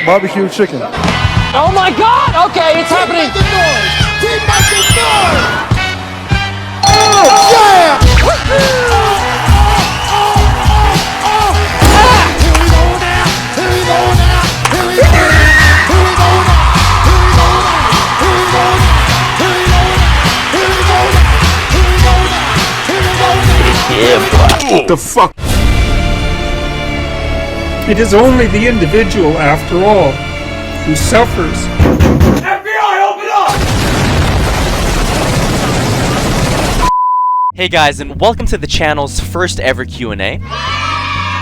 Barbecue chicken. Oh my God! Okay, it's happening. Keep making noise. Oh yeah! Here we go now. Here we go now. Here we go now. Here we go now. Here we go now. Here we go now. Here we go now. Here we go now. Here we go now. Here we go now. What the fuck? It is only the individual, after all, who suffers. FBI, open up! Hey guys, and welcome to the channel's first ever Q&A.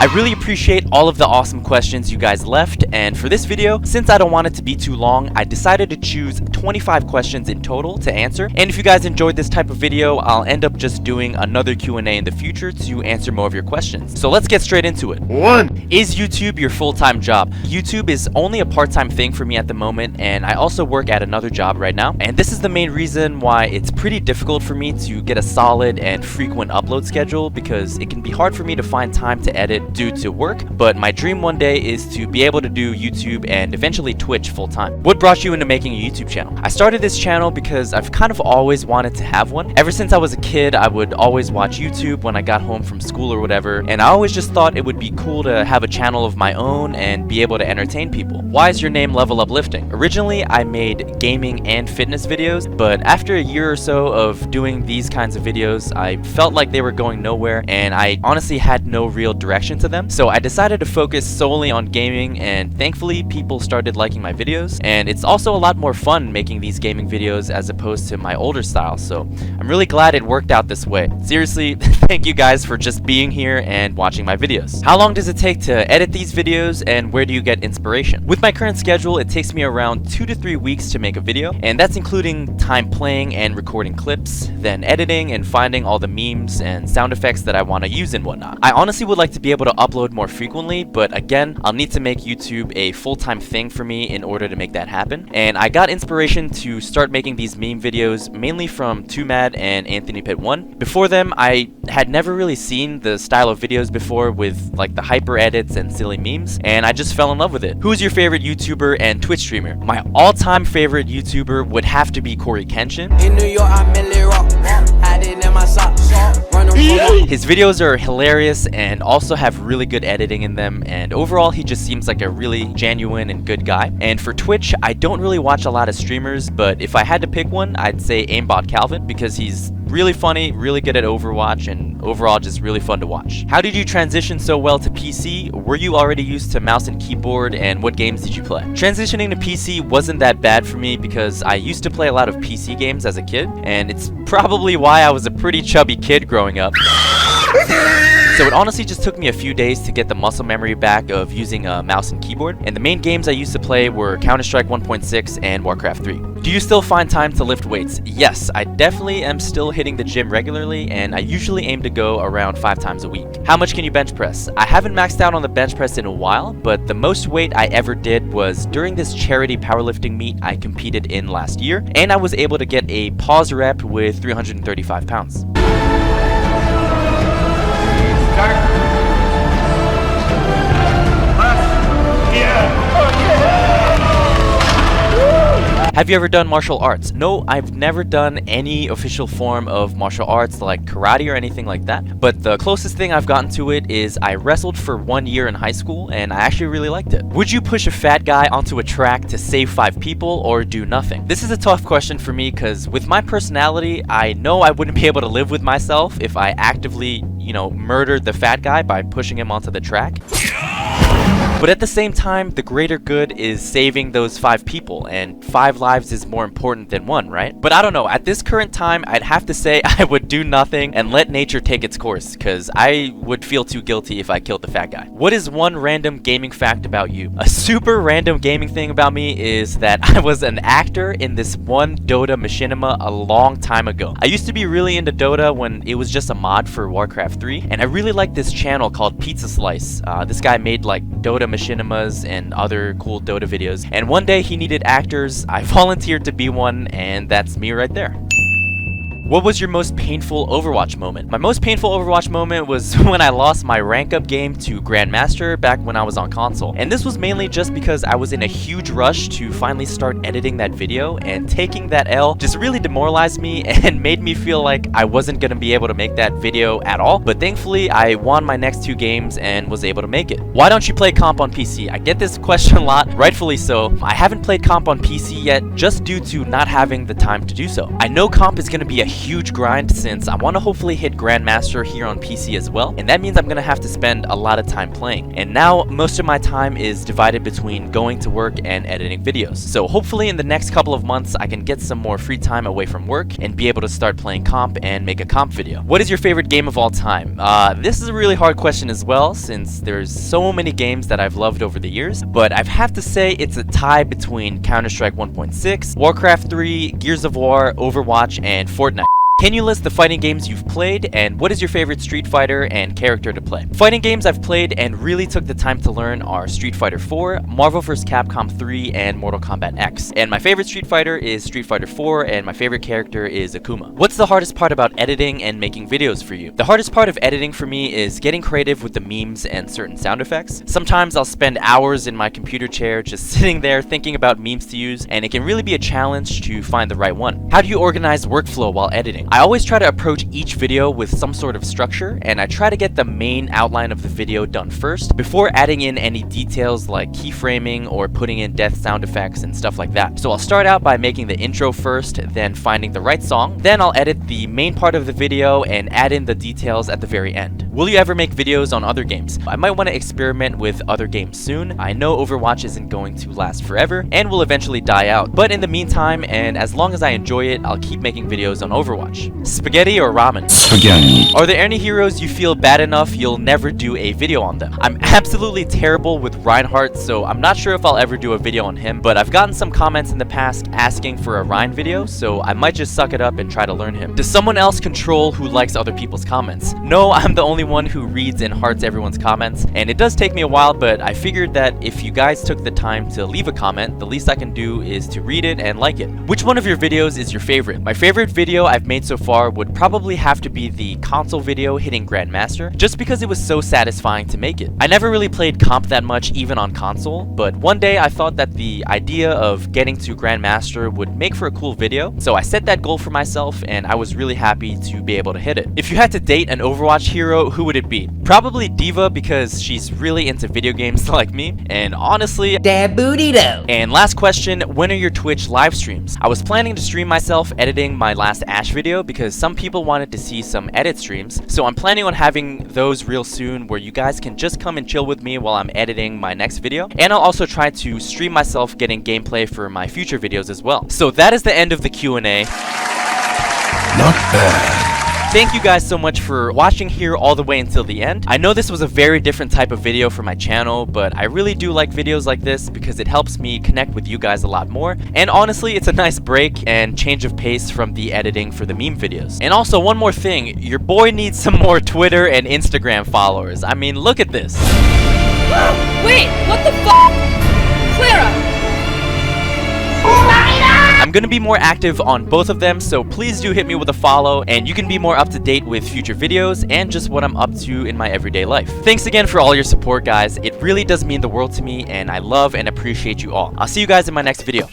I really appreciate all of the awesome questions you guys left, and for this video, since I don't want it to be too long, I decided to choose 25 questions in total to answer. And if you guys enjoyed this type of video, I'll end up just doing another Q&A in the future to answer more of your questions. So let's get straight into it. 1. Is YouTube your full-time job? YouTube is only a part-time thing for me at the moment, and I also work at another job right now. And this is the main reason why it's pretty difficult for me to get a solid and frequent upload schedule, because it can be hard for me to find time to edit due to work. But my dream one day is to be able to do YouTube and eventually Twitch full-time. What brought you into making a YouTube channel? I started this channel because I've kind of always wanted to have one. Ever since I was a kid, I would always watch YouTube when I got home from school or whatever, and I always just thought it would be cool to have a channel of my own and be able to entertain people. Why is your name Leveluplifting? Originally, I made gaming and fitness videos, but after a year or so of doing these kinds of videos, I felt like they were going nowhere, and I honestly had no real direction to them. So I decided to focus solely on gaming, and thankfully people started liking my videos, and it's also a lot more fun making these gaming videos as opposed to my older style, so I'm really glad it worked out this way. Seriously, thank you guys for just being here and watching my videos. How long does it take to edit these videos, and where do you get inspiration? With my current schedule, it takes me around 2 to 3 weeks to make a video, and that's including time playing and recording clips, then editing and finding all the memes and sound effects that I want to use and whatnot. I honestly would like to be able to upload more frequently, but again, I'll need to make YouTube a full-time thing for me in order to make that happen. And I got inspiration to start making these meme videos mainly from 2Mad and Anthony Pit 1. Before them, I had never really seen the style of videos before with like the hyper edits and silly memes, and I just fell in love with it. Who's your favorite YouTuber and Twitch streamer? My all-time favorite YouTuber would have to be Corey Kenshin. In New York, I merely rock, hiding in my socks. His videos are hilarious and also have really good editing in them, and overall he just seems like a really genuine and good guy. And for Twitch, I don't really watch a lot of streamers, but if I had to pick one, I'd say Aimbot Calvin, because he's really funny, really good at Overwatch, and overall just really fun to watch. How did you transition so well to PC? Were you already used to mouse and keyboard, and what games did you play? Transitioning to PC wasn't that bad for me because I used to play a lot of PC games as a kid, and it's probably why I was a pretty chubby kid growing up. So it honestly just took me a few days to get the muscle memory back of using a mouse and keyboard, and the main games I used to play were Counter-Strike 1.6 and Warcraft 3. Do you still find time to lift weights? Yes, I definitely am still hitting the gym regularly, and I usually aim to go around 5 times a week. How much can you bench press? I haven't maxed out on the bench press in a while, but the most weight I ever did was during this charity powerlifting meet I competed in last year, and I was able to get a pause rep with 335 pounds. Have you ever done martial arts? No, I've never done any official form of martial arts like karate or anything like that, but the closest thing I've gotten to it is I wrestled for 1 year in high school, and I actually really liked it. Would you push a fat guy onto a track to save 5 people or do nothing? This is a tough question for me because with my personality, I know I wouldn't be able to live with myself if I actively, murdered the fat guy by pushing him onto the track. But at the same time, the greater good is saving those 5 people, and 5 lives is more important than 1, right? But I don't know, at this current time, I'd have to say I would do nothing and let nature take its course, because I would feel too guilty if I killed the fat guy. What is one random gaming fact about you? A super random gaming thing about me is that I was an actor in this one Dota machinima a long time ago. I used to be really into Dota when it was just a mod for Warcraft 3, and I really liked this channel called Pizza Slice. This guy made like Dota machinimas and other cool Dota videos, and one day he needed actors. I volunteered to be one, and that's me right there. What was your most painful Overwatch moment? My most painful Overwatch moment was when I lost my rank up game to Grandmaster back when I was on console. And this was mainly just because I was in a huge rush to finally start editing that video, and taking that L just really demoralized me and made me feel like I wasn't gonna be able to make that video at all. But thankfully I won my next 2 games and was able to make it. Why don't you play comp on PC? I get this question a lot, rightfully so. I haven't played comp on PC yet just due to not having the time to do so. I know comp is gonna be a huge grind since I want to hopefully hit Grandmaster here on PC as well, and that means I'm gonna have to spend a lot of time playing. And now most of my time is divided between going to work and editing videos. So hopefully in the next couple of months I can get some more free time away from work and be able to start playing comp and make a comp video. What is your favorite game of all time? This is a really hard question as well, since there's so many games that I've loved over the years, but I'd have to say it's a tie between Counter-Strike 1.6, Warcraft 3, Gears of War, Overwatch, and Fortnite. Can you list the fighting games you've played, and what is your favorite Street Fighter and character to play? Fighting games I've played and really took the time to learn are Street Fighter 4, Marvel vs. Capcom 3, and Mortal Kombat X. And my favorite Street Fighter is Street Fighter 4, and my favorite character is Akuma. What's the hardest part about editing and making videos for you? The hardest part of editing for me is getting creative with the memes and certain sound effects. Sometimes I'll spend hours in my computer chair just sitting there thinking about memes to use, and it can really be a challenge to find the right one. How do you organize workflow while editing? I always try to approach each video with some sort of structure, and I try to get the main outline of the video done first before adding in any details like keyframing or putting in death sound effects and stuff like that. So I'll start out by making the intro first, then finding the right song, then I'll edit the main part of the video and add in the details at the very end. Will you ever make videos on other games? I might want to experiment with other games soon. I know Overwatch isn't going to last forever and will eventually die out, but in the meantime, and as long as I enjoy it, I'll keep making videos on Overwatch. Spaghetti or ramen? Spaghetti. Are there any heroes you feel bad enough you'll never do a video on them? I'm absolutely terrible with Reinhardt, so I'm not sure if I'll ever do a video on him, but I've gotten some comments in the past asking for a Rein video, so I might just suck it up and try to learn him. Does someone else control who likes other people's comments? No, I'm the only one who reads and hearts everyone's comments, and it does take me a while, but I figured that if you guys took the time to leave a comment, the least I can do is to read it and like it. Which one of your videos is your favorite? My favorite video I've made so far would probably have to be the console video hitting Grandmaster, just because it was so satisfying to make it. I never really played comp that much even on console, but one day I thought that the idea of getting to Grandmaster would make for a cool video, so I set that goal for myself and I was really happy to be able to hit it. If you had to date an Overwatch hero, who would it be? Probably Diva, because she's really into video games like me, and honestly, that booty though. And last question, when are your Twitch live streams? I was planning to stream myself editing my last Ash video because some people wanted to see some edit streams, so I'm planning on having those real soon where you guys can just come and chill with me while I'm editing my next video, and I'll also try to stream myself getting gameplay for my future videos as well. So that is the end of the Q&A. Not bad. Thank you guys so much for watching here all the way until the end. I know this was a very different type of video for my channel, but I really do like videos like this because it helps me connect with you guys a lot more. And honestly, it's a nice break and change of pace from the editing for the meme videos. And also, one more thing, your boy needs some more Twitter and Instagram followers. I mean, look at this. Wait, what the f***? Clara! I'm gonna be more active on both of them, so please do hit me with a follow, and you can be more up to date with future videos and just what I'm up to in my everyday life. Thanks again for all your support, guys. It really does mean the world to me, and I love and appreciate you all. I'll see you guys in my next video.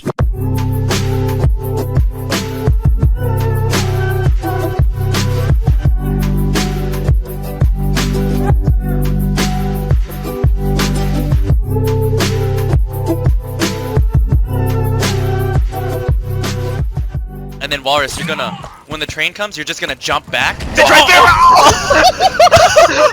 And then Walrus, you're gonna, when the train comes, you're just gonna jump back. It's right there!